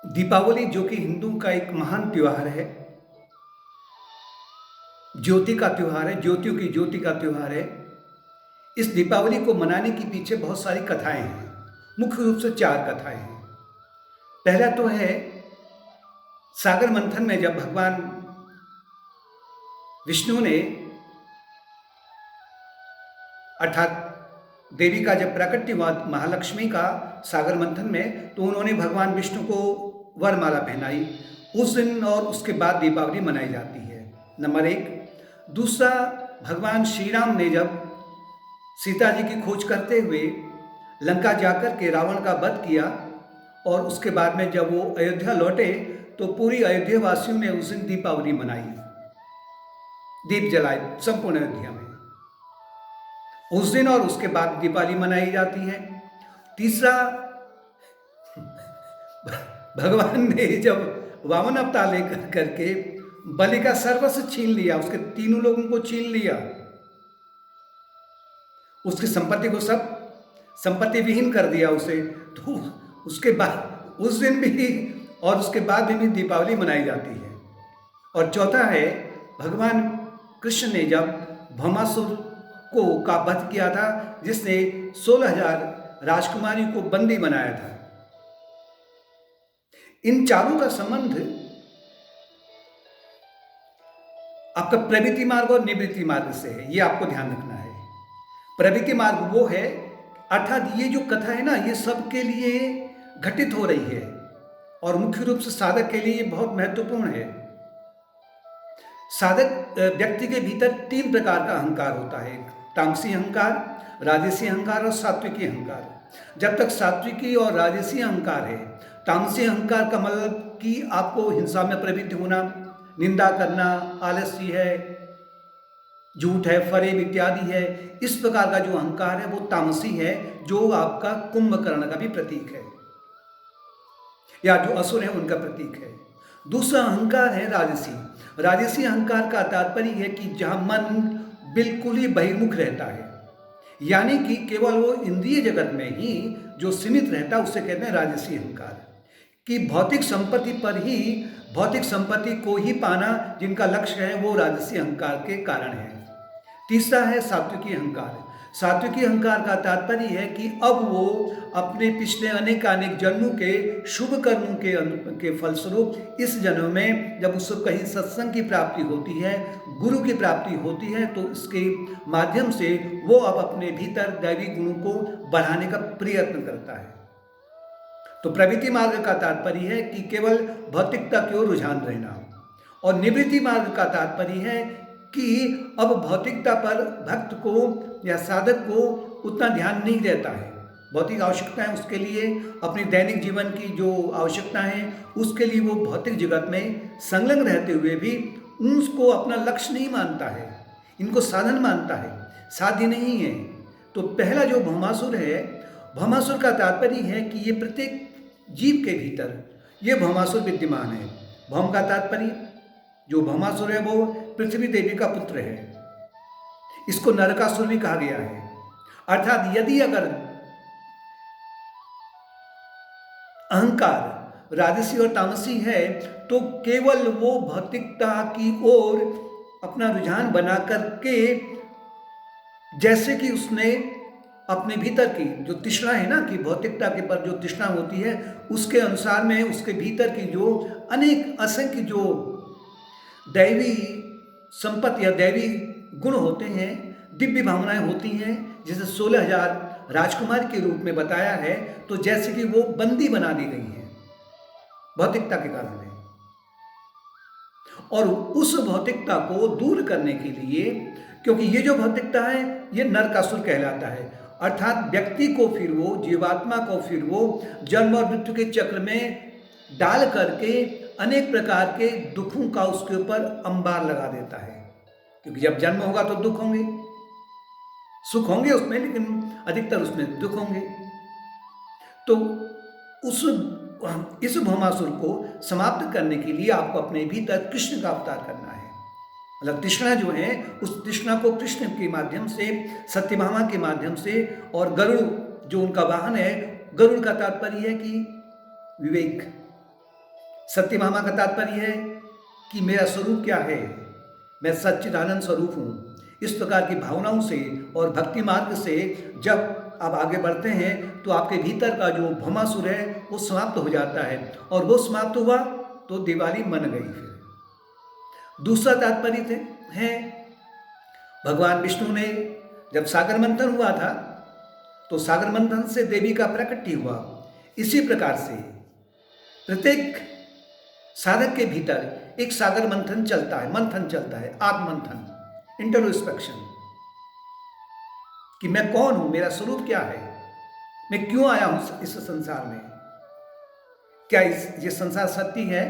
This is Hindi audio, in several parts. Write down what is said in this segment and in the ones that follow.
दीपावली जो कि हिंदू का एक महान त्योहार है, ज्योति का त्योहार है, ज्योतियों की ज्योति का त्योहार है। इस दीपावली को मनाने के पीछे बहुत सारी कथाएं हैं। मुख्य रूप से 4 कथाएं हैं। पहला तो है सागर मंथन में जब भगवान विष्णु ने अर्थात देवी का जब प्राकट्य हुआ महालक्ष्मी का सागर मंथन में, तो उन्होंने भगवान विष्णु को वरमाला पहनाई। उस दिन और उसके बाद दीपावली मनाई जाती है, नंबर 1। दूसरा, भगवान श्री राम ने जब सीता जी की खोज करते हुए लंका जाकर के रावण का वध किया और उसके बाद में जब वो अयोध्या लौटे, तो पूरी अयोध्या वासियों ने उस दिन दीपावली मनाई, दीप जलाए संपूर्ण अयोध्या में उस दिन, और उसके बाद दीपावली मनाई जाती है। तीसरा, भगवान ने जब वामन अवतार लेकर करके बलि का सर्वस्व छीन लिया, उसके तीनों लोगों को छीन लिया, उसकी संपत्ति को सब संपत्ति विहीन कर दिया उसे, तो उसके बाद उस दिन भी और उसके बाद भी दीपावली मनाई जाती है। और चौथा है, भगवान कृष्ण ने जब भौमासुर को का वध किया था, जिसने 16,000 राजकुमारी को बंदी बनाया था। इन चारों का संबंध आपका प्रवृत्ति मार्ग और निवृत्ति मार्ग से है, ये आपको ध्यान रखना है। प्रवृत्ति मार्ग वो है, अर्थात ये जो कथा है ना, ये सबके लिए घटित हो रही है और मुख्य रूप से साधक के लिए ये बहुत महत्वपूर्ण है। साधक व्यक्ति के भीतर 3 प्रकार का अहंकार होता है, तामसी अहंकार, राजसी अहंकार और सात्विकी अहंकार। जब तक सात्विकी और राजसी अहंकार है, तामसी अहंकार का मतलब कि आपको हिंसा में प्रवृत्त होना, निंदा करना, आलस्य है, झूठ है, फरेब इत्यादि है, इस प्रकार का जो अहंकार है वो तामसी है, जो आपका कुंभकर्ण का भी प्रतीक है या जो असुर है उनका प्रतीक है। दूसरा अहंकार है राजसी। राजसी अहंकार का तात्पर्य है कि जहां मन बिल्कुल ही बहिर्मुख रहता है, यानी कि केवल वो इंद्रिय जगत में ही जो सीमित रहता है, उसे कहते हैं राजसी अहंकार। कि भौतिक संपत्ति पर ही, भौतिक संपत्ति को ही पाना जिनका लक्ष्य है, वो राजसी अहंकार के कारण है। तीसरा है सात्विकी अहंकार। सात्विकी अहंकार का तात्पर्य है कि अब वो अपने पिछले अनेक जन्मों के शुभ कर्मों के फलस्वरूप इस जन्म में जब उसको कहीं सत्संग की प्राप्ति होती है, गुरु की प्राप्ति होती है, तो इसके माध्यम से वो अब अपने भीतर दैवी गुणों को बढ़ाने का प्रयत्न करता है। तो प्रवृत्ति मार्ग का तात्पर्य है कि केवल भौतिकता की ओर रुझान रहना, और निवृत्ति मार्ग का तात्पर्य है कि अब भौतिकता पर भक्त को या साधक को उतना ध्यान नहीं देता है। भौतिक आवश्यकताएं उसके लिए, अपनी दैनिक जीवन की जो आवश्यकताएं हैं उसके लिए वो भौतिक जगत में संलग्न रहते हुए भी उसको अपना लक्ष्य नहीं मानता है, इनको साधन मानता है, साध्य नहीं है। तो पहला जो भौमासुर है, भौमासुर का तात्पर्य है कि ये प्रत्येक जीव के भीतर ये भौमासुर विद्यमान है। भौम का तात्पर्य, जो भौमासुर है वो पृथ्वी देवी का पुत्र है, इसको नरकासुर भी कहा गया है। अर्थात यदि अगर अहंकार राजसी और तामसी है, तो केवल वो भौतिकता की ओर अपना रुझान बना करके, जैसे कि उसने अपने भीतर की जो तृष्णा है ना, कि भौतिकता के पर जो तृष्णा होती है, उसके अनुसार में उसके भीतर की जो अनेक असंख्य जो दैवी संपत्ति या दैवी गुण होते हैं, दिव्य भावनाएं होती हैं, जिसे 16,000 राजकुमार के रूप में बताया है, तो जैसे कि वो बंदी बना दी गई है भौतिकता के कारण है। और उस भौतिकता को दूर करने के लिए, क्योंकि ये जो भौतिकता है ये नरकासुर कहलाता है, अर्थात व्यक्ति को फिर वो, जीवात्मा को फिर वो जन्म और मृत्यु के चक्र में डाल करके अनेक प्रकार के दुखों का उसके ऊपर अंबार लगा देता है। क्योंकि जब जन्म होगा तो दुख होंगे, सुख होंगे उसमें, लेकिन अधिकतर उसमें दुख होंगे। तो इस भौमासुर को समाप्त करने के लिए आपको अपने भीतर कृष्ण का अवतार करना है। मतलब तृष्णा जो है, उस तृष्णा को कृष्ण के माध्यम से, सत्यभामा के माध्यम से, और गरुड़ जो उनका वाहन है, गरुड़ का तात्पर्य है कि विवेक, सत्यभामा का तात्पर्य है कि मेरा स्वरूप क्या है, मैं सच्चिदानंद स्वरूप हूँ। इस प्रकार की भावनाओं से और भक्ति मार्ग से जब आप आगे बढ़ते हैं तो आपके भीतर का जो भौमासुर है वो समाप्त हो जाता है, और वो समाप्त हुआ तो दिवाली मन गई। फिर दूसरा तात्पर्य है, भगवान विष्णु ने जब सागर मंथन हुआ था तो सागर मंथन से देवी का प्राकट्य हुआ। इसी प्रकार से प्रत्येक साधक के भीतर एक सागर मंथन चलता है, आत्मंथन, इंट्रोस्पेक्शन, कि मैं कौन हूं, मेरा स्वरूप क्या है, मैं क्यों आया हूं इस संसार में, क्या ये संसार सत्य है,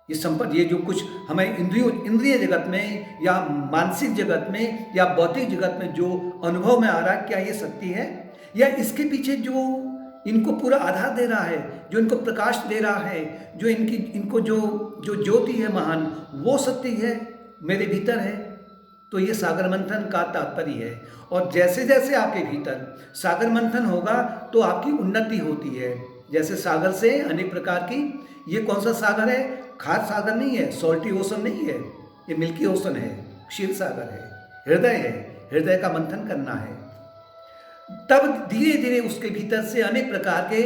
ये संपत्ति, ये जो कुछ हमें इंद्रिय जगत में या मानसिक जगत में या भौतिक जगत में जो अनुभव में आ रहा है, क्या ये सत्य है, या इसके पीछे जो इनको पूरा आधार दे रहा है, जो इनको प्रकाश दे रहा है, जो इनको जो ज्योति है महान, वो सत्य है, मेरे भीतर है। तो ये सागर मंथन का तात्पर्य है। और जैसे जैसे आपके भीतर सागर मंथन होगा तो आपकी उन्नति होती है। जैसे सागर से अनेक प्रकार की, ये कौन सा सागर है, खाद सागर नहीं है, सॉल्टी ओशन नहीं है, ये मिल्की ओशन है, क्षीर सागर है, हृदय है, हृदय का मंथन करना है। तब धीरे धीरे उसके भीतर से अनेक प्रकार के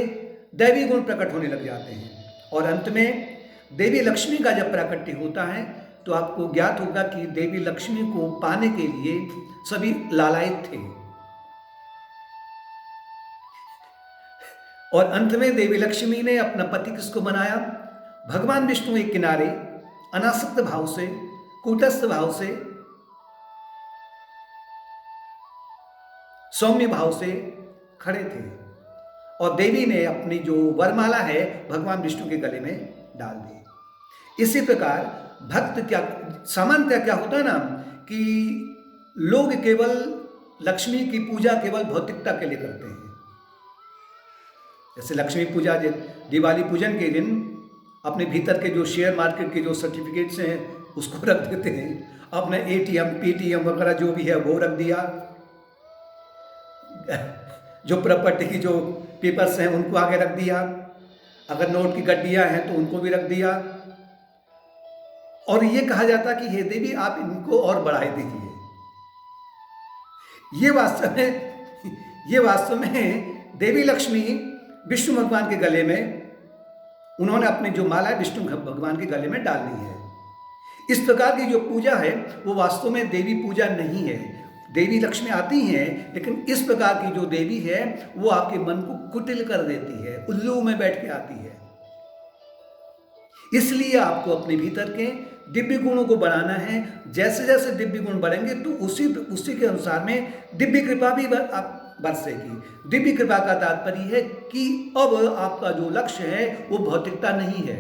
दैवी गुण प्रकट होने लग जाते हैं, और अंत में देवी लक्ष्मी का जब प्राकट्य होता है तो आपको ज्ञात होगा कि देवी लक्ष्मी को पाने के लिए सभी लालायित थे, और अंत में देवी लक्ष्मी ने अपना पति किसको बनाया, भगवान विष्णु एक किनारे अनासक्त भाव से, कूटस्थ भाव से, सौम्य भाव से खड़े थे, और देवी ने अपनी जो वरमाला है भगवान विष्णु के गले में डाल दी। इसी प्रकार भक्त क्या, सामान्यतः क्या होता है ना कि लोग केवल लक्ष्मी की पूजा केवल भौतिकता के लिए करते हैं। जैसे लक्ष्मी पूजा, दिवाली पूजन के दिन अपने भीतर के जो शेयर मार्केट के जो सर्टिफिकेट्स हैं उसको रख देते हैं, अपने एटीएम पीटीएम वगैरह जो भी है वो रख दिया, जो प्रॉपर्टी की जो पेपर्स हैं उनको आगे रख दिया, अगर नोट की गड्डियां हैं तो उनको भी रख दिया, और ये कहा जाता कि हे देवी आप इनको और बढ़ाई दीजिए। ये वास्तव में देवी लक्ष्मी विष्णु भगवान के गले में, उन्होंने अपनी जो माला है विष्णु भगवान के गले में डालनी है। इस प्रकार की जो पूजा है वो वास्तव में देवी पूजा नहीं है। देवी लक्ष्मी आती हैं, लेकिन इस प्रकार की जो देवी है वो आपके मन को कुटिल कर देती है, उल्लू में बैठ के आती है। इसलिए आपको अपने भीतर के दिव्य गुणों को बढ़ाना है। जैसे जैसे दिव्य गुण बढ़ेंगे तो उसी के अनुसार में दिव्य कृपा भी बरसेगी। दिव्य कृपा का तात्पर्य है कि अब आपका जो लक्ष्य है वो भौतिकता नहीं है।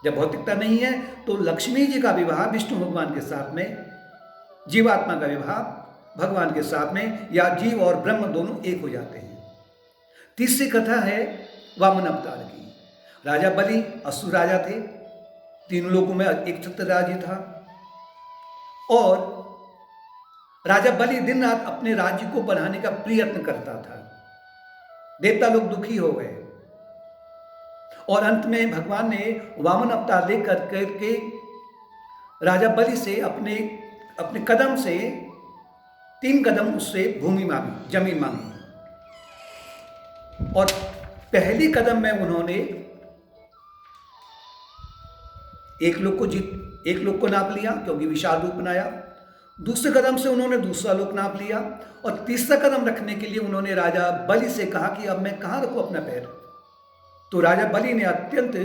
जब भौतिकता नहीं है तो लक्ष्मी जी का विवाह विष्णु भगवान के साथ में, जीवात्मा का विवाह भगवान के साथ में, या जीव और ब्रह्म दोनों एक हो जाते हैं। तीसरी कथा है वामन अवतार की। राजा बलि असुर राजा थे, तीनों लोगों में एक छत्र राज्य था, और राजा बलि दिन रात अपने राज्य को बढ़ाने का प्रयत्न करता था। देवता लोग दुखी हो गए, और अंत में भगवान ने वामन अवतार लेकर करके राजा बलि से अपने कदम से 3 कदम उससे भूमि मांगी, जमीन मांगी, और पहली कदम में उन्होंने एक लोक को नाप लिया क्योंकि विशाल रूप बनाया। दूसरे कदम से उन्होंने दूसरा लोक नाप लिया, और तीसरा कदम रखने के लिए उन्होंने राजा बलि से कहा कि अब मैं कहाँ रखूं अपना पैर। तो राजा बलि ने अत्यंत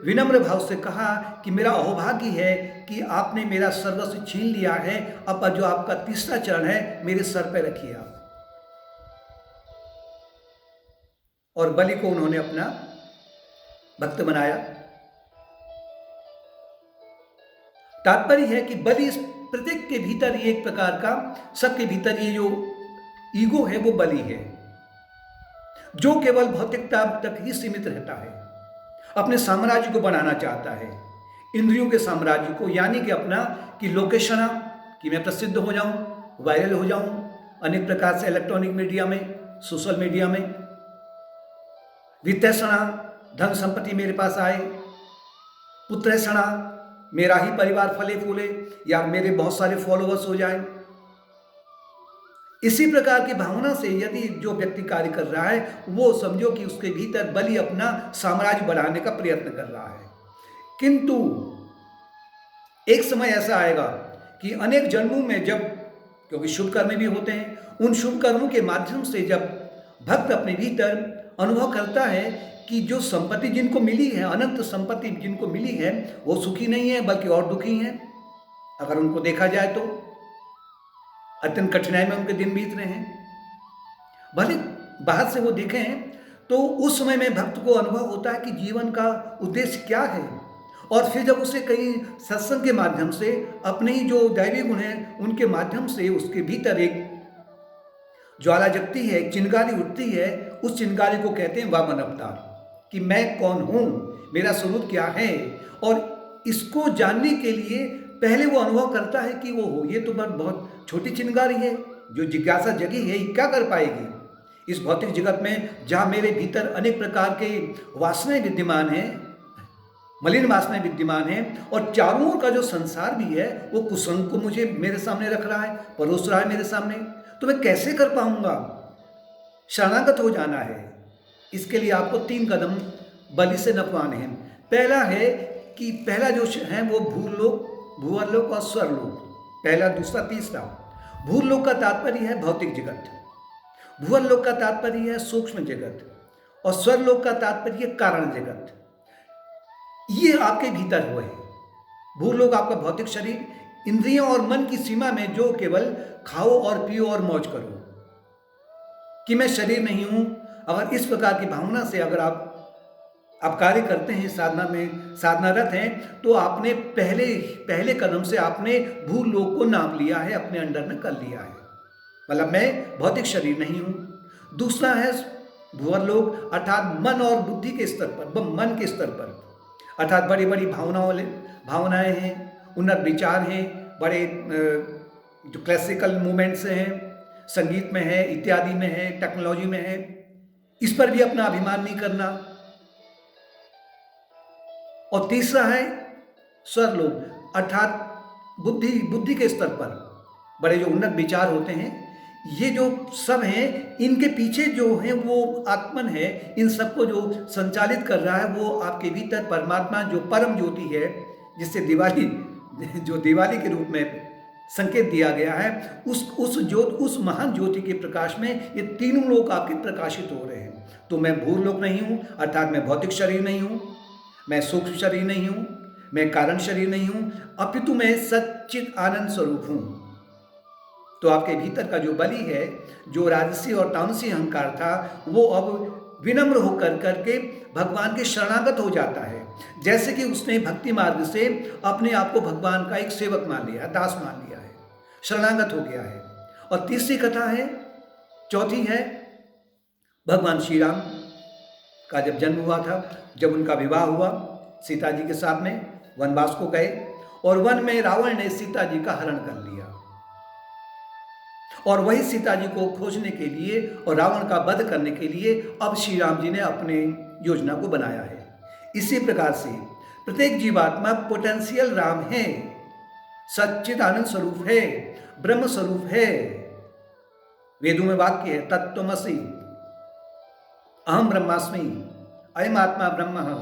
विनम्र भाव से कहा कि मेरा अहोभाग्य है कि आपने मेरा सर्वस्व छीन लिया है, अब जो आपका तीसरा चरण है मेरे सर पर रखिए आप। और बलि को उन्होंने अपना भक्त बनाया। तात्पर्य है कि बलि प्रत्येक के भीतर ये एक प्रकार का, सबके भीतर ये जो ईगो है वो बलि है, जो केवल भौतिकता तक ही सीमित रहता है, अपने साम्राज्य को बनाना चाहता है, इंद्रियों के साम्राज्य को, यानी कि अपना कि लोकेशना, कि मैं प्रसिद्ध हो जाऊं, वायरल हो जाऊं, अनेक प्रकार से इलेक्ट्रॉनिक मीडिया में, सोशल मीडिया में, वित्तसना, धन संपत्ति मेरे पास आए, पुत्र सणा, मेरा ही परिवार फले फूले, या मेरे बहुत सारे फॉलोअर्स हो जाए। इसी प्रकार की भावना से यदि जो व्यक्ति कार्य कर रहा है, वो समझो कि उसके भीतर बलि अपना साम्राज्य बढ़ाने का प्रयत्न कर रहा है। किंतु एक समय ऐसा आएगा कि अनेक जन्मों में जब, क्योंकि शुभ कर्म भी होते हैं, उन शुभ कर्मों के माध्यम से जब भक्त अपने भीतर अनुभव करता है कि जो संपत्ति जिनको मिली है, अनंत संपत्ति जिनको मिली है, वो सुखी नहीं है बल्कि और दुखी हैं। अगर उनको देखा जाए तो अत्यंत कठिनाई में उनके दिन बीत रहे हैं। भले बाहर से वो देखें तो उस समय में भक्त को अनुभव होता है कि जीवन का उद्देश्य क्या है। और फिर जब उसे कहीं सत्संग के माध्यम से, अपने ही जो दैवी गुण हैं उनके माध्यम से उसके भीतर एक ज्वाला जगती है, एक चिंगारी उठती है, उस चिंगारी को कहते हैं वामन अवतार, कि मैं कौन हूँ, मेरा स्वरूप क्या है। और इसको जानने के लिए पहले वो अनुभव करता है कि वो हो, ये तो बहुत छोटी चिंगारी है, जो जिज्ञासा जगी है, ये क्या कर पाएगी इस भौतिक जगत में, जहाँ मेरे भीतर अनेक प्रकार के वासनाएं विद्यमान हैं, मलिन वासनाएं विद्यमान हैं, और चारों ओर का जो संसार भी है वो कुसंग को मुझे मेरे सामने रख रहा है, परोस रहा है मेरे सामने, तो मैं कैसे कर पाऊंगा। शरणागत हो जाना है। इसके लिए आपको 3 कदम बलि से नपवाने हैं। पहला है कि पहला जो है वो भूलोक, भूअरलोक और स्वरलोक, पहला, दूसरा, तीसरा। भूलोक का तात्पर्य है भौतिक जगत, भूअरलोक का तात्पर्य है सूक्ष्म जगत, और स्वरलोक का तात्पर्य है कारण जगत। ये आपके भीतर हुए हैं। भूलोक आपका भौतिक शरीर, इंद्रियों और मन की सीमा में जो केवल खाओ और पियो और मौज करो, कि मैं शरीर नहीं हूं। अगर इस प्रकार की भावना से अगर आप कार्य करते हैं, साधना में साधनारत हैं, तो आपने पहले कदम से आपने भूलोक को नाप लिया है, अपने अंडर में कर लिया है, मतलब मैं भौतिक शरीर नहीं हूं। दूसरा है भूअरलोक, अर्थात मन और बुद्धि के स्तर पर, मन के स्तर पर, अर्थात बड़ी बड़ी भावनाएं हैं, उन्नत विचार हैं, बड़े जो क्लासिकल मूवमेंट्स हैं, संगीत में है, इत्यादि में है, टेक्नोलॉजी में है, इस पर भी अपना अभिमान नहीं करना। और तीसरा है स्वरलोक, अर्थात बुद्धि के स्तर पर बड़े जो उन्नत विचार होते हैं, ये जो सब हैं, इनके पीछे जो है वो आत्मन है, इन सबको जो संचालित कर रहा है वो आपके भीतर परमात्मा जो परम ज्योति है, जिससे दिवाली के रूप में संकेत दिया गया है, उस महान ज्योति के प्रकाश में ये तीनों लोक आपके प्रकाशित हो रहे हैं। तो मैं भूलोक नहीं हूँ, अर्थात मैं भौतिक शरीर नहीं हूँ, मैं सूक्ष्म शरीर नहीं हूँ, मैं कारण शरीर नहीं हूँ, अपितु मैं सच्चित आनंद स्वरूप हूँ। तो आपके भीतर का जो बलि है, जो राजसी और तामसी अहंकार था, वो अब विनम्र होकर करके भगवान के शरणागत हो जाता है। जैसे कि उसने भक्ति मार्ग से अपने आप को भगवान का एक सेवक मान लिया, दास मान लिया है, शरणागत हो गया है। और तीसरी कथा है, चौथी है, भगवान श्री राम का जब जन्म हुआ था, जब उनका विवाह हुआ सीता जी के साथ में, वनवास को गए, और वन में रावण ने सीता जी का हरण कर लिया, और वही सीता जी को खोजने के लिए और रावण का वध करने के लिए अब श्री राम जी ने अपने योजना को बनाया है। इसी प्रकार से प्रत्येक जीवात्मा पोटेंशियल राम है, सच्चित आनंद स्वरूप है, ब्रह्म स्वरूप है। वेदों में वाक्य है, तत्त्वमसि अहम ब्रह्मास्मि, अयम आत्मा ब्रह्म।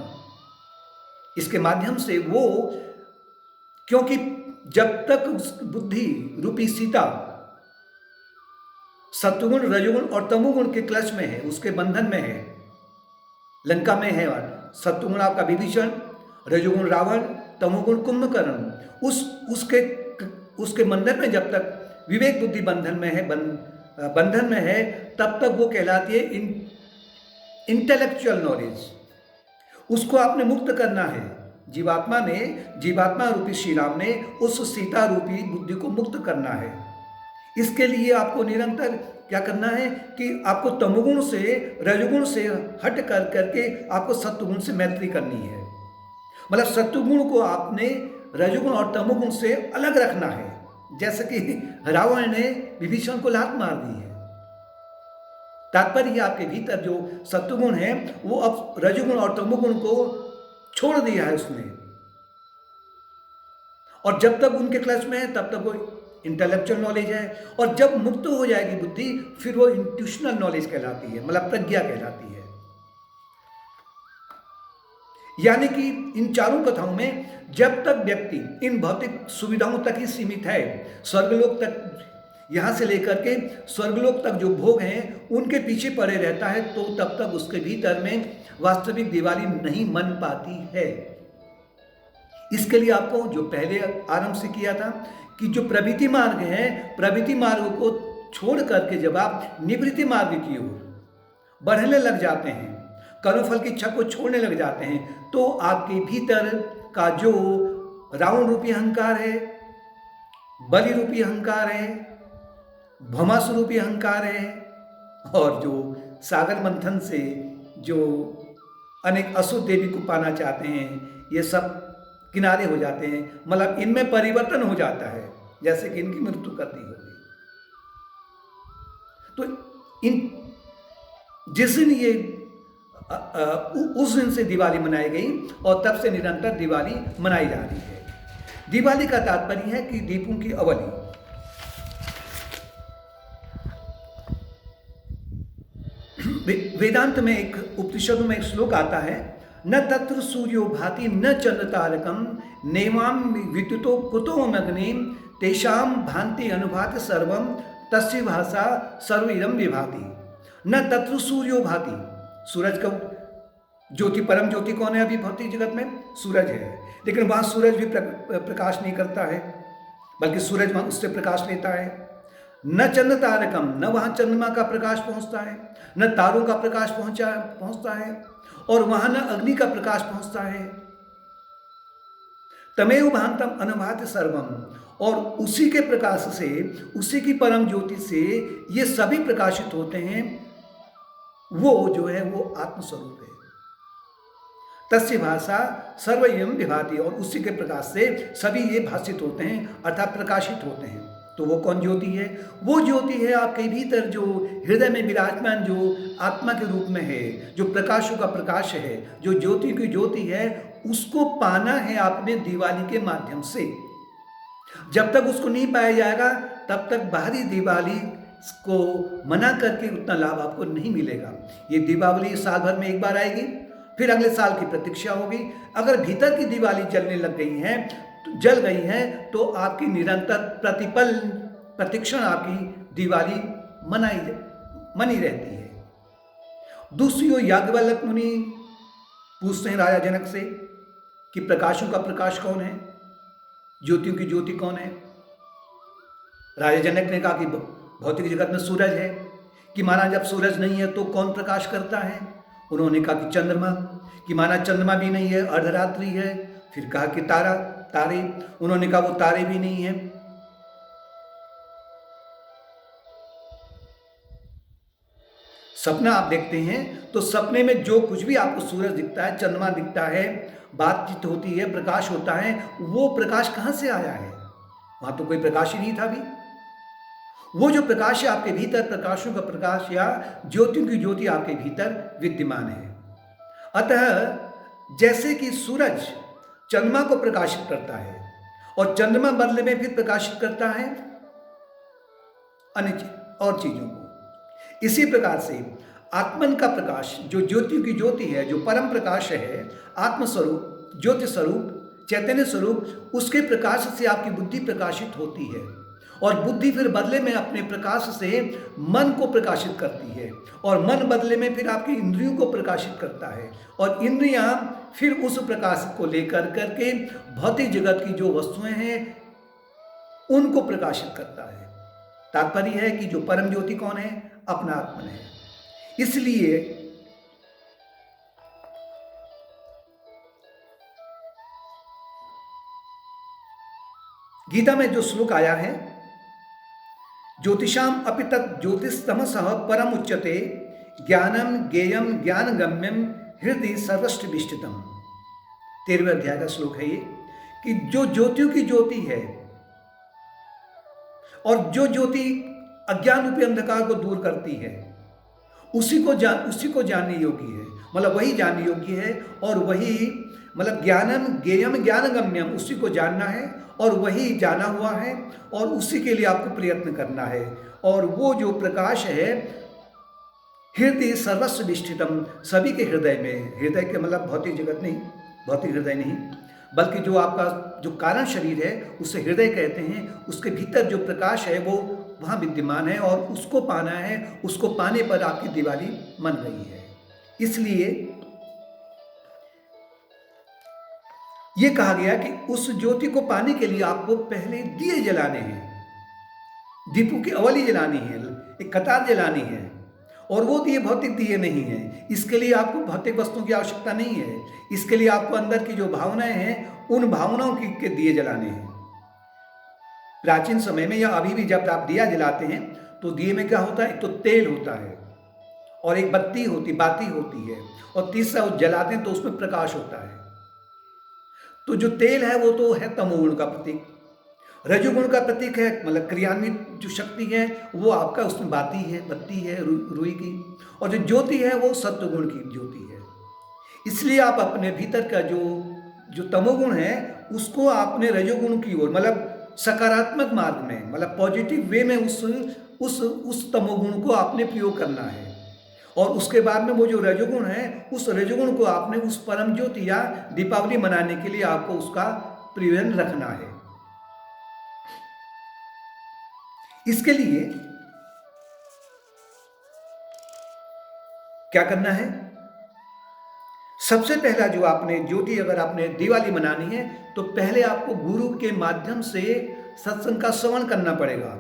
इसके माध्यम से वो, क्योंकि जब तक उस बुद्धि रूपी सीता सत्वगुण, रजोगुण और तमोगुण के क्लच में है, उसके बंधन में है, लंका में है, सत्वगुण आपका विभीषण, रजोगुण रावण, तमोगुण कुंभकर्ण, उसके बंधन में जब तक विवेक बुद्धि बंधन में है, तब तक वो कहलाती है इंटेलेक्चुअल नॉलेज। उसको आपने मुक्त करना है। जीवात्मा रूपी श्री राम ने उस सीता रूपी बुद्धि को मुक्त करना है। इसके लिए आपको निरंतर क्या करना है कि आपको तमोगुण से, रजोगुण से हट कर करके आपको सत्वगुण से मैत्री करनी है। मतलब सत्वगुण को आपने रजोगुण और तमोगुण से अलग रखना है। जैसे कि रावण ने विभीषण को लात मार दी है, तात्पर्य ये आपके भीतर जो सत्वगुण है वो अब रजोगुण और तमोगुण को छोड़ दिया है उसने, और जब तक उनके क्लच में है तब तक वो इंटेलेक्चुअल नॉलेज है, और जब मुक्त हो जाएगी बुद्धि फिर वो इंट्यूशनल नॉलेज कहलाती है, मतलब प्रज्ञा कहलाती है। यानी कि इन चारों कथाओं में जब तक व्यक्ति इन भौतिक सुविधाओं तक ही सीमित है, स्वर्गलोक तक, यहां से लेकर के स्वर्गलोक तक जो भोग हैं उनके पीछे पड़े रहता है, तो तब तक उसके भीतर में वास्तविक दिवाली नहीं मन पाती है। इसके लिए आपको जो पहले आरंभ से किया था कि जो प्रवृत्ति मार्ग है, प्रवृत्ति मार्ग को छोड़ करके जब आप निवृत्ति मार्ग की ओर बढ़ने लग जाते हैं, कर्मफल की इच्छा को छोड़ने लग जाते हैं, तो आपके भीतर का जो रावण रूपी अहंकार है, बलि रूपी अहंकार है, भौमासुर रूपी अहंकार है, और जो सागर मंथन से जो अनेक असुर देवी को पाना चाहते हैं, ये सब किनारे हो जाते हैं, मतलब इनमें परिवर्तन हो जाता है, जैसे कि इनकी मृत्यु कर दी होगी। तो इन जिस दिन ये उस दिन से दिवाली मनाई गई और तब से निरंतर दिवाली मनाई जा रही है। दिवाली का तात्पर्य है कि दीपों की अवली। वेदांत में एक उपनिषदों में एक श्लोक आता है, न तत्र सूर्यो भाति न चंद्र तारकम नेवाम विद्युतो कुतो अग्निम तेषाम भांति अनुभाति सर्वम तस्य भाषा सर्वइदं विभाति। न तत्र सूर्यो भाति, सूरज का ज्योति, परम ज्योति कौन है अभी भौतिक जगत में? सूरज है, लेकिन वहाँ सूरज भी प्रकाश नहीं करता है, बल्कि सूरज वहाँ उससे प्रकाश लेता है। न चंद्र तारकम, न वहाँ चंद्रमा का प्रकाश पहुँचता है, न तारों का प्रकाश पहुँचता है, और वहाँ न अग्नि का प्रकाश पहुँचता है। तमेव भांतम अनुभाति सर्वम, और उसी के प्रकाश से, उसी की परम ज्योति से ये सभी प्रकाशित होते हैं। वो जो है वो आत्मस्वरूप है। तस्य भाषा सर्वयम विभाति, और उसी के प्रकाश से सभी ये भाषित होते हैं अर्थात प्रकाशित होते हैं। तो वो कौन ज्योति है? वो ज्योति है आपके भीतर जो हृदय में विराजमान जो आत्मा के रूप में है, जो प्रकाशों का प्रकाश है, जो ज्योति की ज्योति है, उसको पाना है आपने दिवाली के माध्यम से। जब तक उसको नहीं पाया जाएगा तब तक बाहरी दिवाली को मना करके उतना लाभ आपको नहीं मिलेगा। ये दीपावली साल भर में एक बार आएगी, फिर अगले साल की प्रतीक्षा होगी। अगर भीतर की दिवाली जलने लग गई है, जल गई है, तो आपकी निरंतर प्रतिपल प्रतिक्षण आपकी दिवाली मनी रहती है। दूसरी ओर याज्ञवल्क्य मुनि पूछते हैं राजा जनक से कि प्रकाशों का प्रकाश कौन है, ज्योतियों की ज्योति कौन है? राजा जनक ने कहा कि भौतिक जगत में सूरज है। कि माना जब सूरज नहीं है तो कौन प्रकाश करता है? उन्होंने कहा कि चंद्रमा। कि माना चंद्रमा भी नहीं है, अर्धरात्रि है। फिर कहा कि तारे। उन्होंने कहा वो तारे भी नहीं है। सपना आप देखते हैं तो सपने में जो कुछ भी आपको सूरज दिखता है, चंद्रमा दिखता है, बातचीत होती है, प्रकाश होता है, वो प्रकाश कहां से आया है? वहां तो कोई प्रकाश ही नहीं था भी। वो जो प्रकाश है आपके भीतर, प्रकाशों का प्रकाश या ज्योतियों की ज्योति आपके भीतर विद्यमान है। अतः जैसे कि सूरज चंद्रमा को प्रकाशित करता है और चंद्रमा बदले में फिर प्रकाशित करता है अन्य और चीजों को, इसी प्रकार से आत्मन का प्रकाश जो ज्योतियों की ज्योति है, जो परम प्रकाश है, आत्मस्वरूप, ज्योति स्वरूप, चैतन्य स्वरूप, उसके प्रकाश से आपकी बुद्धि प्रकाशित होती है और बुद्धि फिर बदले में अपने प्रकाश से मन को प्रकाशित करती है और मन बदले में फिर आपकी इंद्रियों को प्रकाशित करता है और इंद्रियां फिर उस प्रकाश को लेकर करके भौतिक जगत की जो वस्तुएं हैं उनको प्रकाशित करता है। तात्पर्य है कि जो परम ज्योति कौन है? अपना आत्मन है। इसलिए गीता में जो श्लोक आया है, ज्योतिषाम अपि तत् ज्योतिस्तमसः परम उच्यते ज्ञानम ज्ञेयम ज्ञानगम्यम हृदय सर्वष्टविष्टितम, 13वें अध्याय का श्लोक है ये, कि जो ज्योतियों की ज्योति है और जो ज्योति अज्ञान रूपी अंधकार को दूर करती है, उसी को जानने योग्य है, मतलब वही जानने योग्य है, और वही मतलब ज्ञानम ज्ञेयम ज्ञानगम्यम, उसी को जानना है और वही जाना हुआ है, और उसी के लिए आपको प्रयत्न करना है। और वो जो प्रकाश है हृदय सर्वस्व विष्ठितम, सभी के हृदय में, हृदय के मतलब भौतिक जगत नहीं, भौतिक हृदय नहीं, बल्कि जो आपका जो कारण शरीर है उसे हृदय कहते हैं, उसके भीतर जो प्रकाश है वो वहाँ विद्यमान है, और उसको पाना है, उसको पाने पर आपकी दिवाली मन रही है। इसलिए ये कहा गया कि उस ज्योति को पाने के लिए आपको पहले दिए जलाने हैं, दीपों की अवली जलानी है, एक कतार जलानी है, और वो दिए भौतिक दिए नहीं है। इसके लिए आपको भौतिक वस्तुओं की आवश्यकता नहीं है, इसके लिए आपको अंदर की जो भावनाएं हैं उन भावनाओं के दिए जलाने हैं। प्राचीन समय में या अभी भी जब आप दिया जलाते हैं तो दिए में क्या होता है, एक तो तेल होता है और एक बाती होती है, और तीसरा वो जलाते हैं तो उसमें प्रकाश होता है। तो जो तेल है वो तो है तमोगुण का प्रतीक, रजोगुण का प्रतीक है, मतलब क्रियान्वित जो शक्ति है वो आपका उसमें बत्ती है रुई की, और जो ज्योति है वो सत्वगुण की ज्योति है। इसलिए आप अपने भीतर का जो तमोगुण है उसको आपने रजोगुण की ओर, मतलब सकारात्मक मार्ग में, मतलब पॉजिटिव वे में उस तमोगुण को आपने प्रयोग करना है, और उसके बाद में वो जो रजोगुण है उस रजोगुण को आपने उस परम ज्योति या दीपावली मनाने के लिए आपको उसका प्रयोजन रखना है। इसके लिए क्या करना है, सबसे पहला जो आपने ज्योति, अगर आपने दिवाली मनानी है तो पहले आपको गुरु के माध्यम से सत्संग का श्रवण करना पड़ेगा।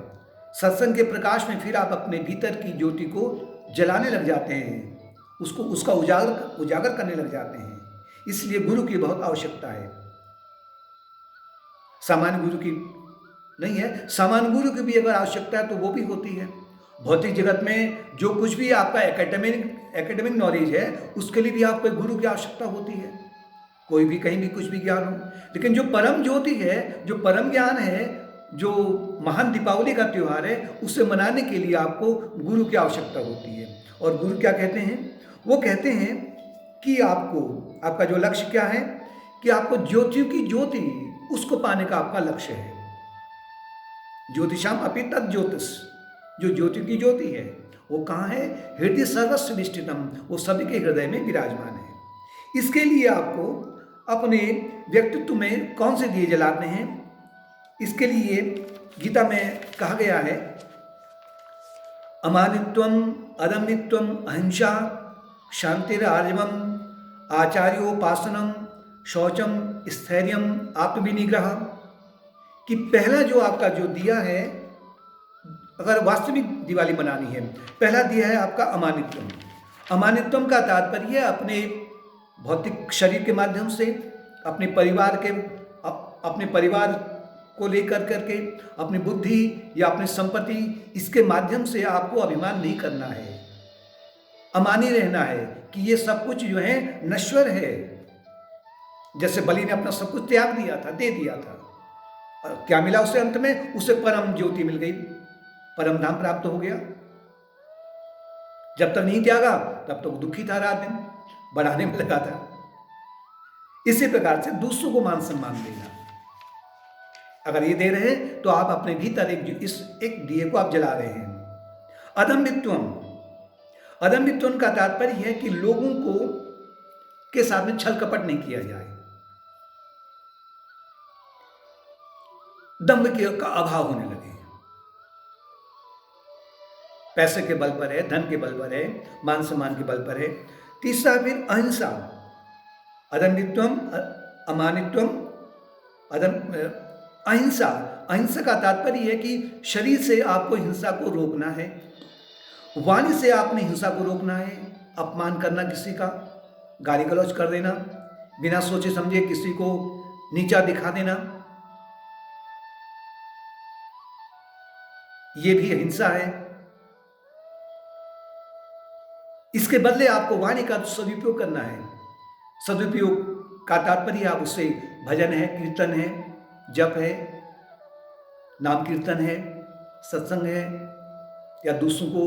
सत्संग के प्रकाश में फिर आप अपने भीतर की ज्योति को जलाने लग जाते हैं, उसका उजागर करने लग जाते हैं। इसलिए गुरु की बहुत आवश्यकता है, सामान्य गुरु की नहीं है। सामान्य गुरु की भी अगर आवश्यकता है तो वो भी होती है। भौतिक जगत में जो कुछ भी आपका एकेडमिक नॉलेज है उसके लिए भी आपको गुरु की आवश्यकता होती है, कोई भी कहीं भी कुछ भी ज्ञान हो। लेकिन जो परम ज्योति है, जो परम ज्ञान है, जो महान दीपावली का त्यौहार है, उसे मनाने के लिए आपको गुरु की आवश्यकता होती है। और गुरु क्या कहते हैं, वो कहते हैं कि आपका जो लक्ष्य क्या है, कि आपको ज्योतियों की ज्योति उसको पाने का आपका लक्ष्य है। ज्योतिषाम अपि तत् ज्योतिष, जो ज्योति की ज्योति है वो कहाँ है, हृदय सर्वस्व विष्ठितम, वो सभी के हृदय में विराजमान है। इसके लिए आपको अपने व्यक्तित्व में कौन से दिए जलाते हैं, इसके लिए गीता में कहा गया है, अमानित्वम अदम्यत्वम अहिंसा शांतिरार्जवम आचार्योपासनम शौचम स्थैर्यम आत्मविनिग्रह, कि पहला जो आपका जो दिया है, अगर वास्तविक दिवाली मनानी है, पहला दिया है आपका अमानित्वम। अमानित्वम का तात्पर्य अपने भौतिक शरीर के माध्यम से अपने परिवार को लेकर करके, अपनी बुद्धि या अपनी संपत्ति, इसके माध्यम से आपको अभिमान नहीं करना है, अमानी रहना है कि ये सब कुछ जो है नश्वर है। जैसे बलि ने अपना सब कुछ त्याग दिया था, दे दिया था, और क्या मिला उसे अंत में, उसे परम ज्योति मिल गई, परम धाम प्राप्त हो गया। जब तक नहीं त्यागा तब तक दुखी था, रात दिन बढ़ाने में लगा था। इसी प्रकार से दूसरों को मान सम्मान देना, अगर ये दे रहे हैं तो आप अपने भीतर एक दिए को आप जला रहे हैं। अदम्यत्वम का तात्पर्य है कि लोगों को के साथ में छल कपट नहीं किया जाए, दम्भ का अभाव होने लगे, पैसे के बल पर है, धन के बल पर है, मान सम्मान के बल पर है। तीसरा फिर अहिंसा, अदम्यत्वम अमानित्वम अहिंसा। अहिंसा का तात्पर्य है कि शरीर से आपको हिंसा को रोकना है, वाणी से आपने हिंसा को रोकना है, अपमान करना, किसी का गाली गलौज कर देना, बिना सोचे समझे किसी को नीचा दिखा देना, ये भी हिंसा है। इसके बदले आपको वाणी का सदुपयोग करना है। सदुपयोग का तात्पर्य आप उससे भजन है, कीर्तन है, जप है, नाम कीर्तन है, सत्संग है, या दूसरों को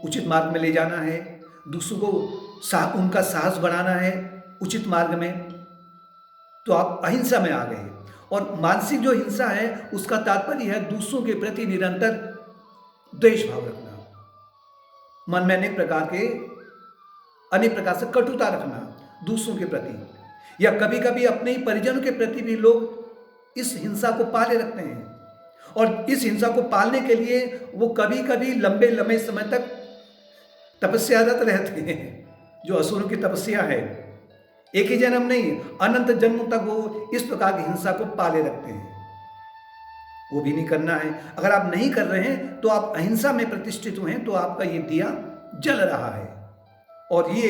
उचित मार्ग में ले जाना है, दूसरों को उनका साहस बढ़ाना है उचित मार्ग में, तो आप अहिंसा में आ गए। और मानसिक जो हिंसा है उसका तात्पर्य है दूसरों के प्रति निरंतर द्वेष भाव रखना, मन में अनेक प्रकार से कटुता रखना दूसरों के प्रति, या कभी कभी अपने ही परिजनों के प्रति भी लोग इस हिंसा को पाले रखते हैं। और इस हिंसा को पालने के लिए वो कभी कभी लंबे लंबे समय तक तपस्यारत रहते हैं। जो असुरों की तपस्या है, एक ही जन्म नहीं, अनंत जन्मों तक वो इस प्रकार की हिंसा को पाले रखते हैं। वो भी नहीं करना है। अगर आप नहीं कर रहे हैं तो आप अहिंसा में प्रतिष्ठित हुए हैं, तो आपका ये दिया जल रहा है। और ये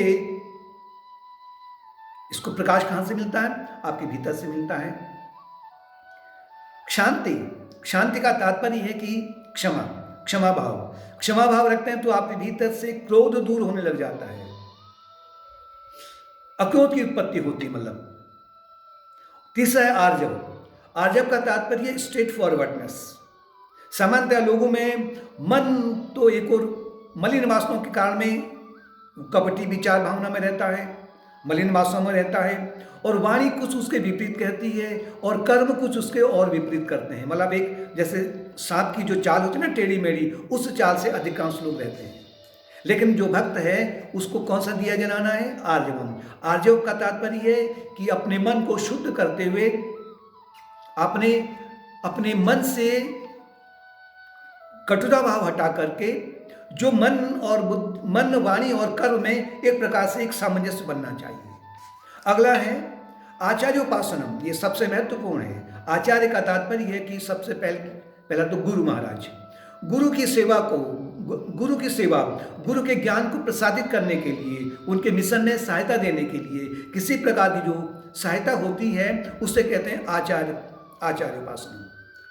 इसको प्रकाश कहां से मिलता है? आपके भीतर से मिलता है। शांति, शांति का तात्पर्य है कि क्षमा भाव रखते हैं तो आपके भीतर से क्रोध दूर होने लग जाता है, अक्रोध की उत्पत्ति होती है। मतलब तीसरा है आर्जव का तात्पर्य स्ट्रेट फॉरवर्डनेस। सामान्यतः लोगों में मन तो एक और मलिन वासनाओं के कारण में कपटी विचार भावना में रहता है, मलिन वासनाओं में रहता है, और वाणी कुछ उसके विपरीत कहती है और कर्म कुछ उसके और विपरीत करते हैं। मतलब एक जैसे सांप की जो चाल होती है ना, टेढ़ी मेढ़ी, उस चाल से अधिकांश लोग रहते हैं। लेकिन जो भक्त है उसको कौन सा दिया जलाना है? आर्जवम। आर्जव का तात्पर्य है कि अपने मन को शुद्ध करते हुए अपने मन से कटुता भाव हटा करके जो मन वाणी और कर्म में एक प्रकार से एक सामंजस्य बनना चाहिए। अगला है आचार्योपासनम। ये सबसे महत्वपूर्ण है। आचार्य का तात्पर्य है कि सबसे पहला तो गुरु महाराज, गुरु की सेवा, गुरु के ज्ञान को प्रसादित करने के लिए, उनके मिशन में सहायता देने के लिए किसी प्रकार की जो सहायता होती है उससे कहते हैं आचार्य उपासना।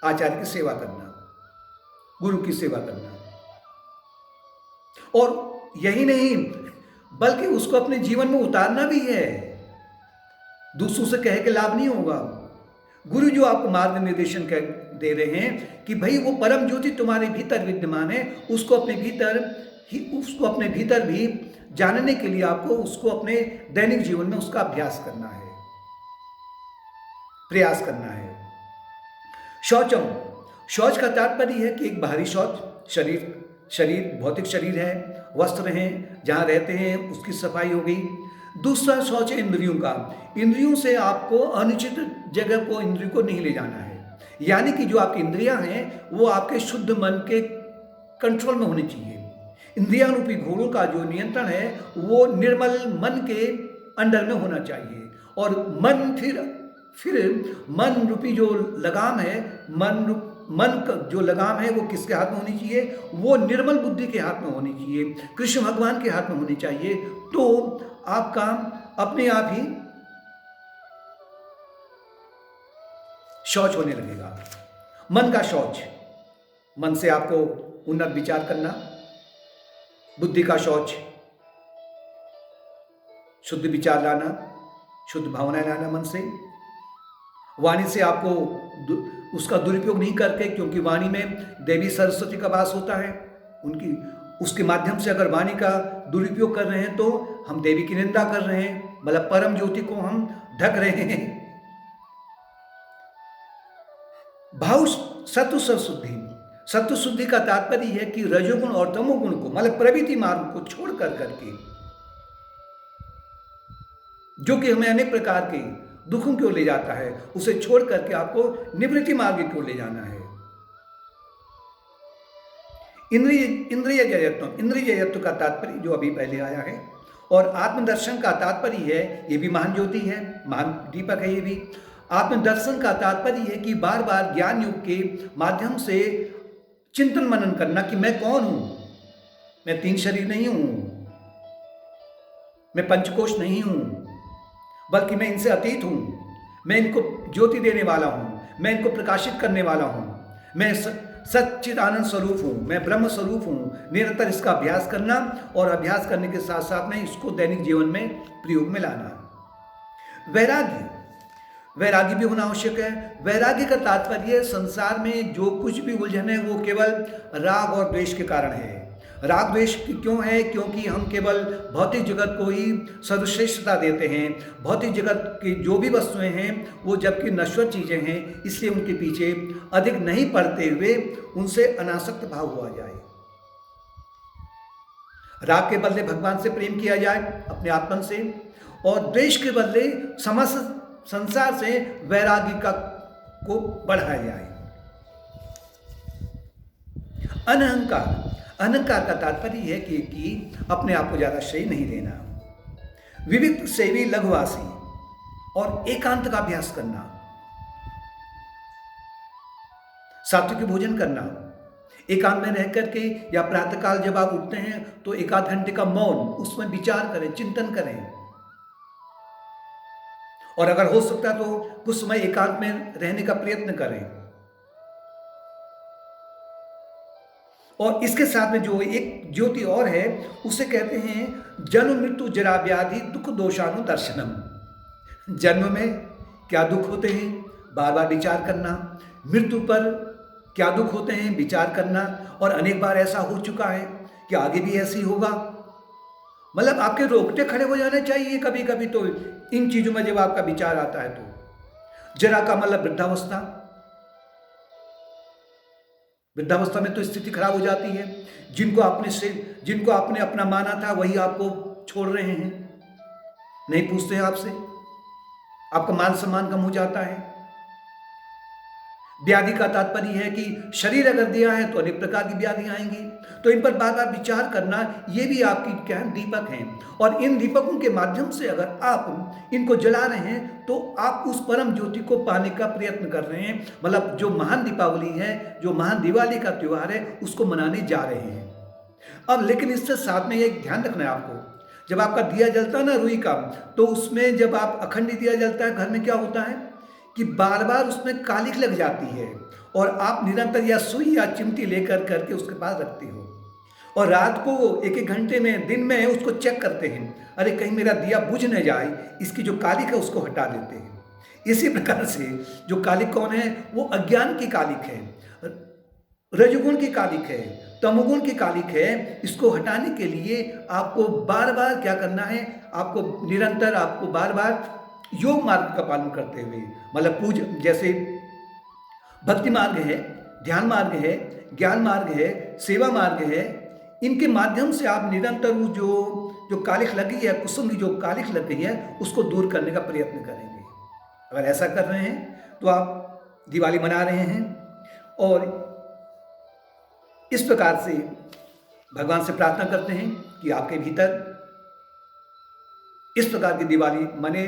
आचार्य की सेवा करना, गुरु की सेवा करना। और यही नहीं बल्कि उसको अपने जीवन में उतारना भी है। दूसरों से कह के लाभ नहीं होगा। गुरु जो आपको मार्गनिर्देशन दे रहे हैं कि भाई वो परम ज्योति तुम्हारे भीतर विद्यमान है, उसको अपने भीतर भी जानने के लिए आपको उसको अपने दैनिक जीवन में उसका अभ्यास करना है, प्रयास करना है। शौच का तात्पर्य है कि एक बाहरी शौच, शरीर भौतिक शरीर है, वस्त्र हैं, जहाँ रहते हैं उसकी सफाई हो गई। दूसरा शौच है इंद्रियों का। इंद्रियों से आपको अनुचित जगह को, इंद्रियों को नहीं ले जाना है। यानी कि जो आपकी इंद्रियां हैं वो आपके शुद्ध मन के कंट्रोल में होनी चाहिए। इंद्रियां रूपी घोड़ों का जो नियंत्रण है वो निर्मल मन के अंडर में होना चाहिए। और मन फिर मन रूपी जो लगाम है, मन का जो लगाम है वो किसके हाथ में होनी चाहिए? वो निर्मल बुद्धि के हाथ में होनी चाहिए, कृष्ण भगवान के हाथ में होनी चाहिए। तो आपका अपने आप ही शौच होने लगेगा। मन का शौच, मन से आपको उन्नत विचार करना। बुद्धि का शौच, शुद्ध विचार लाना, शुद्ध भावनाएं लाना मन से। वाणी से आपको उसका दुरुपयोग नहीं करके, क्योंकि वाणी में देवी सरस्वती का वास होता है, उसके माध्यम से अगर वाणी का दुरुपयोग कर रहे हैं तो हम देवी की निंदा कर रहे हैं, मतलब परम ज्योति को हम ढक रहे हैं। भाव सत्व शुद्धि का तात्पर्य है कि रजोगुण और तमोगुण को, मतलब प्रवृत्ति मार्ग को छोड़ करके, जो कि हमें अनेक प्रकार के दुखों की ओर ले जाता है, उसे छोड़ करके आपको निवृत्ति मार्ग की ओर ले जाना है। इंद्रिय जयत्व का तात्पर्य जो अभी पहले आया है। और आत्मदर्शन का तात्पर्य है, ये भी महान ज्योति है, महान दीपक है। ये भी आत्मदर्शन का तात्पर्य है कि बार बार ज्ञान योग के माध्यम से चिंतन मनन करना कि मैं कौन हूं। मैं तीन शरीर नहीं हूं, मैं पंचकोश नहीं हूं, बल्कि मैं इनसे अतीत हूं। मैं इनको ज्योति देने वाला हूं, मैं इनको प्रकाशित करने वाला हूं, मैं सच्चिदानंद स्वरूप हूँ, मैं ब्रह्म स्वरूप हूँ। निरंतर इसका अभ्यास करना और अभ्यास करने के साथ साथ में इसको दैनिक जीवन में प्रयोग में लाना। वैराग्य भी होना आवश्यक है। वैराग्य का तात्पर्य संसार में जो कुछ भी उलझन है वो केवल राग और द्वेष के कारण है। राग द्वेष क्यों है? क्योंकि हम केवल भौतिक जगत को ही सर्वश्रेष्ठता देते हैं। भौतिक जगत की जो भी वस्तुएं हैं वो जबकि नश्वर चीज़ें हैं, इसलिए उनके पीछे अधिक नहीं पड़ते हुए उनसे अनासक्त भाव हुआ जाए। राग के बदले भगवान से प्रेम किया जाए अपने आत्मन से, और द्वेष के बदले समस्त संसार से वैराग्य को बढ़ाया जाए। अनहंकार, अहंकार का तात्पर्य है कि अपने आप को ज्यादा श्रेय नहीं देना, विविध सेवी लघुवासी और एकांत का अभ्यास करना, सात्विक भोजन करना, एकांत में रह करके या प्रातःकाल जब आप उठते हैं तो एक आध घंटे का मौन, उसमें विचार करें, चिंतन करें, और अगर हो सकता तो कुछ समय एकांत में रहने का प्रयत्न करें। और इसके साथ में जो एक ज्योति और है उसे कहते हैं जन्म मृत्यु जरा व्याधि दुख दोषानु दर्शनम। जन्म में क्या दुख होते हैं, बार बार विचार करना, मृत्यु पर क्या दुख होते हैं, विचार करना, और अनेक बार ऐसा हो चुका है कि आगे भी ऐसी होगा। मतलब आपके रोकटे खड़े हो जाने चाहिए कभी कभी तो इन चीजों में जब आपका विचार आता है तो। जरा का मतलब वृद्धावस्था, वृद्धावस्था में तो स्थिति खराब हो जाती है। जिनको आपने अपना माना था वही आपको छोड़ रहे हैं, नहीं पूछते हैं आपसे, आपका मान सम्मान कम हो जाता है। व्याधि का तात्पर्य है कि शरीर अगर दिया है तो अनेक प्रकार की व्याधि आएंगी, तो इन पर बार बार विचार करना, ये भी आपकी क्या है, दीपक हैं। और इन दीपकों के माध्यम से अगर आप इनको जला रहे हैं तो आप उस परम ज्योति को पाने का प्रयत्न कर रहे हैं। मतलब जो महान दीपावली है, जो महान दिवाली का त्यौहार है, उसको मनाने जा रहे हैं। अब लेकिन इससे साथ में एक ध्यान रखना है आपको, जब आपका दिया जलता है ना रुई का, तो उसमें जब आप अखंड दिया जलता है घर में, क्या होता है कि बार बार उसमें कालिख लग जाती है, और आप निरंतर या सुई या चिमटी लेकर करके उसके पास रखते हो, और रात को एक एक घंटे में, दिन में उसको चेक करते हैं, अरे कहीं मेरा दिया बुझ न जाए, इसकी जो कालिख है उसको हटा देते हैं। इसी प्रकार से जो कालिख कौन है, वो अज्ञान की कालिख है, रजोगुण की कालिख है, तमोगुण की कालिख है। इसको हटाने के लिए आपको बार बार क्या करना है, आपको निरंतर, आपको बार बार योग मार्ग का पालन करते हुए, मतलब जैसे भक्ति मार्ग है, ध्यान मार्ग है, ज्ञान मार्ग है, सेवा मार्ग है, इनके माध्यम से आप निरंतर वो जो कालिख लगी है, कुसुम की जो कालिख लग गई है, उसको दूर करने का प्रयत्न करेंगे। अगर ऐसा कर रहे हैं तो आप दिवाली मना रहे हैं। और इस प्रकार से भगवान से प्रार्थना करते हैं कि आपके भीतर इस प्रकार की दिवाली मने